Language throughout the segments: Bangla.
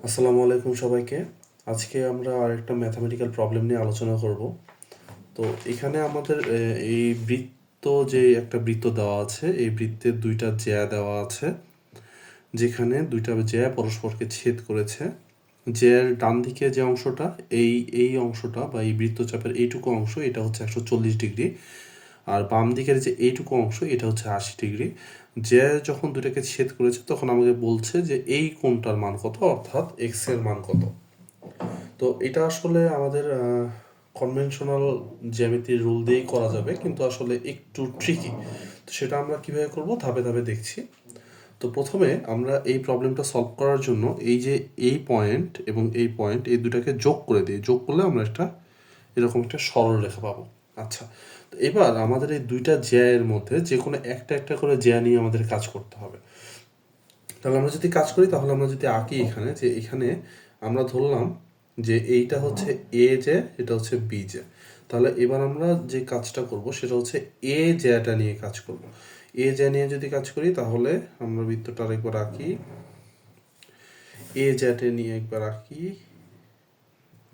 আসসালামু আলাইকুম সবাইকে। আজকে আমরা আরেকটা ম্যাথামেটিক্যাল প্রবলেম নিয়ে আলোচনা করব। তো এখানে আমাদের এই যে একটা বৃত্ত দেওয়া আছে, এই বৃত্তের দুইটা জ্যা দেওয়া আছে, যেখানে দুইটা জ্যা পরস্পরকে ছেদ করেছে। জ্যার ডান দিকে যে অংশটা, এই অংশটা বা এই বৃত্তচাপের এইটুকু অংশ, এটা হচ্ছে 140 ডিগ্রি। আর বাম দিকের যে এইটুকু অংশ, এটা হচ্ছে 80 ডিগ্রি। যে যখন দুটাকে ছেদ করেছে তখন আমাকে বলছে যে এই কোণটার মান কত, অর্থাৎ এক্স এর মান কত। তো এটা আসলে আমাদের কনভেনশনাল জ্যামিতির রুল দিয়েই করা যাবে, কিন্তু আসলে একটু ট্রিকি। তো সেটা আমরা কিভাবে করব ধাপে ধাপে দেখছি। তো প্রথমে আমরা এই প্রবলেমটা সলভ করার জন্য এই যে এই পয়েন্ট এবং এই পয়েন্ট, এই দুটাকে যোগ করে দিই। যোগ করলে আমরা এরকম একটা সরলরেখা পাবো। আচ্ছা, তো এবার আমাদের এই দুইটা জ্যায়ের মধ্যে যে কোনো একটা একটা করে জ্যা নিয়ে আমাদের কাজ করতে হবে। তাহলে আমরা যদি কাজ করি, তাহলে আমরা যদি আঁকি এখানে, যে এখানে আমরা ধরলাম যে এইটা হচ্ছে এ জ্যা, এটা হচ্ছে বি জ্যা। তাহলে এবার আমরা যে কাজটা করব সেটা হচ্ছে এ জ্যাটা নিয়ে কাজ করব। এ জ্যা নিয়ে যদি কাজ করি, তাহলে আমরা বৃত্তটা আরেকবার আঁকি, এ জ্যাটা নিয়ে একবার আঁকি।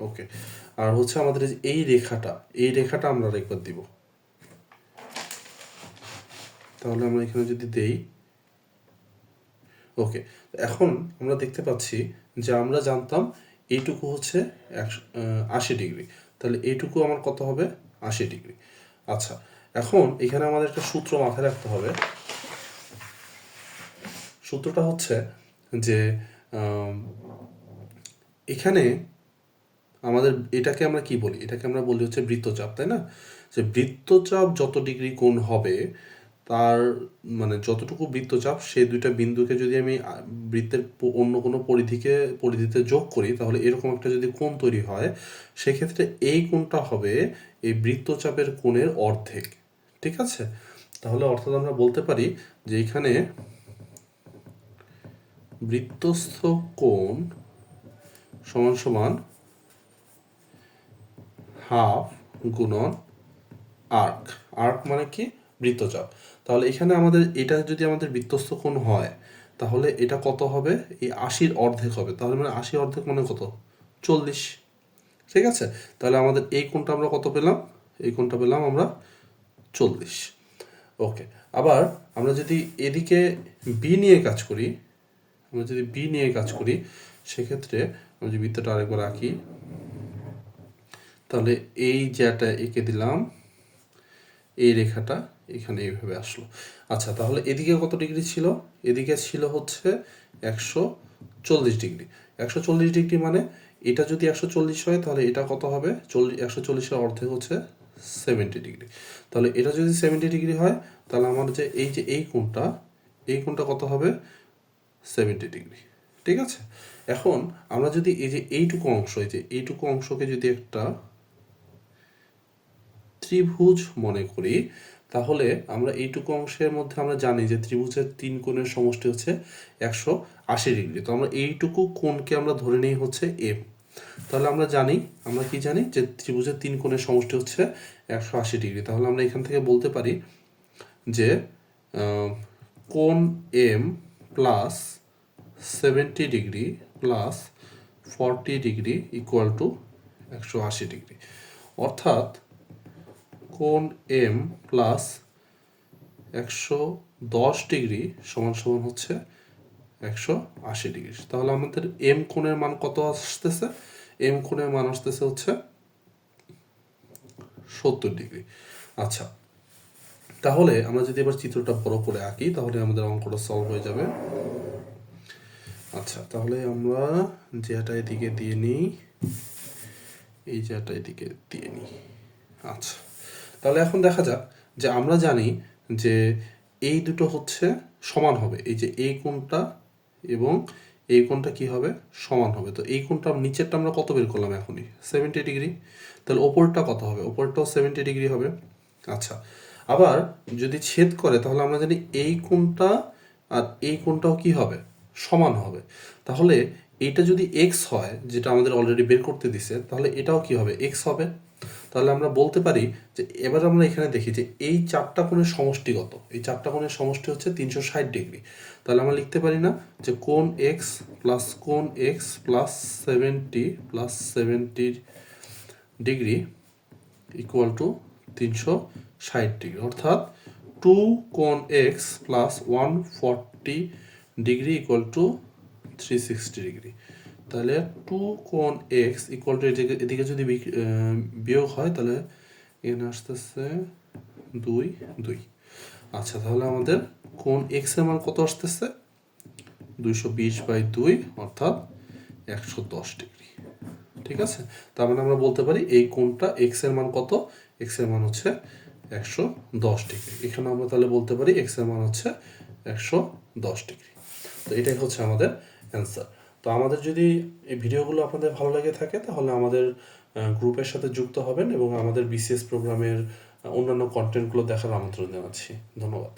ওকে, আর হচ্ছে আমাদের এই রেখাটা আমরা আরেকবার দিব। তাহলে আমরা এখানে যদি দেই, ওকে, এখন আমরা দেখতে পাচ্ছি যে আমরা জানতাম এইটুকু হচ্ছে 80 ডিগ্রি। তাহলে এইটুকু আমার কত হবে? 80 ডিগ্রি। আচ্ছা, এখন এখানে আমাদের একটা সূত্র মাথায় রাখতে হবে। সূত্রটা হচ্ছে যে এখানে আমাদের এটাকে আমরা কি বলি? এটাকে আমরা বলি হচ্ছে বৃত্তচাপ, তাই না? যে বৃত্তচাপ যত ডিগ্রি কোণ হবে, তার মানে যতটুকু বৃত্তচাপ, সেই দুইটা বিন্দুকে যদি আমি বৃত্তের অন্য কোনো পরিধিতে যোগ করি, তাহলে এরকম একটা যদি কোণ তৈরি হয়, সেক্ষেত্রে এই কোণটা হবে এই বৃত্তচাপের কোণের অর্ধেক। ঠিক আছে? তাহলে অর্থাৎ আমরা বলতে পারি যে এখানে বৃত্তস্থ কোণ সমান সমান হাফ গুণন আর্ক। আর্ক মানে কি? বৃত্তচাপ। তাহলে এখানে এটা যদি আমাদের বৃত্তস্থ কোণ হয়, তাহলে এটা কত হবে? এই 80-র অর্ধেক হবে। তাহলে মানে 80 অর্ধেক মানে কত? 40। ঠিক আছে? তাহলে আমাদের এই কোণটা আমরা কত পেলাম? এই কোণটা পেলাম আমরা 40। ওকে, আবার আমরা যদি এদিকে বি নিয়ে কাজ করি, সেক্ষেত্রে আমি যদি বৃত্তটা আরেকবার আঁকি, তাহলে এই জ্যাটা এঁকে দিলাম, এই রেখাটা এখানে এইভাবে আসলো। আচ্ছা, তাহলে এদিকে কত ডিগ্রি ছিল? এদিকে ছিল হচ্ছে 140 ডিগ্রি। 140 ডিগ্রি মানে এটা যদি 140 হয়, তাহলে এটা কত হবে? 140-এর অর্ধেক হচ্ছে 70 ডিগ্রি। তাহলে এটা যদি 70 ডিগ্রি হয়, তাহলে আমার যে এই কোণটা কত হবে? 70 ডিগ্রি। ঠিক আছে? এখন আমরা যদি এই যে এইটুকু অংশকে যদি একটা ত্রিভুজ মনে করি, তাহলে আমরা এইটুকু অংশের মধ্যে আমরা জানি যে ত্রিভুজের তিন কোণের সমষ্টি হচ্ছে 180 ডিগ্রি। তো আমরা এইটুকু কোণকে আমরা ধরে নিই হচ্ছে এম। তাহলে আমরা কি জানি যে ত্রিভুজের তিন কোণের সমষ্টি হচ্ছে 180 ডিগ্রি। তাহলে আমরা এখান থেকে বলতে পারি যে কোণ M plus 70 degree plus 40 degree equal to 180 degree. অর্থাৎ কোণ এম প্লাস 110 ডিগ্রি সমান সমান হচ্ছে 180 ডিগ্রি। তাহলে আমাদের এম কোণের মান কত আসতেছে? এম কোণের মান আসতেছে হচ্ছে 70 ডিগ্রি। আচ্ছা, তাহলে আমরা যদি এবার চিত্রটা বড় করে আঁকি, তাহলে আমাদের অঙ্কটা সলভ হয়ে যাবে। আচ্ছা, তাহলে আমরা যেটা এদিকে দিয়ে নিই, এই যেটা এদিকে দিয়ে নিই। আচ্ছা, তাহলে এখন দেখা যাক যে আমরা জানি যে এই দুটো হচ্ছে সমান হবে। এই যে এই কোণটা এবং এই কোণটা কি হবে? সমান হবে। তো এই কোণটা নিচেরটা আমরা কত বের করলাম এখনই? 70 ডিগ্রি। তাহলে ওপরটা কত হবে? ওপরটাও 70 ডিগ্রি হবে। আচ্ছা, আবার যদি ছেদ করে, তাহলে আমরা জানি এই কোণটা আর এই কোণটাও কি হবে? সমান হবে। তাহলে এইটা যদি এক্স হয়, যেটা আমাদের অলরেডি বের করতে দিছে, তাহলে এটাও কি হবে? এক্স হবে। তাহলে আমরা বলতে পারি যে এবার আমরা এখানে দেখি যে এই চারটা কোণের সমষ্টি কত। এই চারটা কোণের সমষ্টি হচ্ছে 360 ডিগ্রি। তাহলে আমরা লিখতে পারি না যে কোণ এক্স প্লাস কোণ x plus 70 degree equal two 360 degree, অর্থাৎ 2 কোণ x plus 140 degree equal two 360 degree. তাহলে 2 কোণ এক্স ইকুয়াল টু এদিকে যদি বিয়োগ হয় তাহলে এখানে আসতেছে 2 আচ্ছা, তাহলে আমাদের কোণ এক্স এর মান কত আসতেছে 220/2 অর্থাৎ 110 ডিগ্রি। ঠিক আছে, তার মানে আমরা বলতে পারি এই কোণটা এক্স এর মান কত, এক্স এর মান হচ্ছে 110 ডিগ্রি। এখানে আমরা তাহলে বলতে পারি এক্স এর মান হচ্ছে 110 ডিগ্রি। তো এটাই হচ্ছে আমাদের অ্যান্সার। তো আমাদের যদি এই ভিডিওগুলো আপনাদের ভালো লেগে থাকে তাহলে আমাদের গ্রুপের সাথে যুক্ত হবেন এবং আমাদের বিসিএস প্রোগ্রামের অন্যান্য কন্টেন্টগুলো দেখার আমন্ত্রণ জানাচ্ছি। ধন্যবাদ।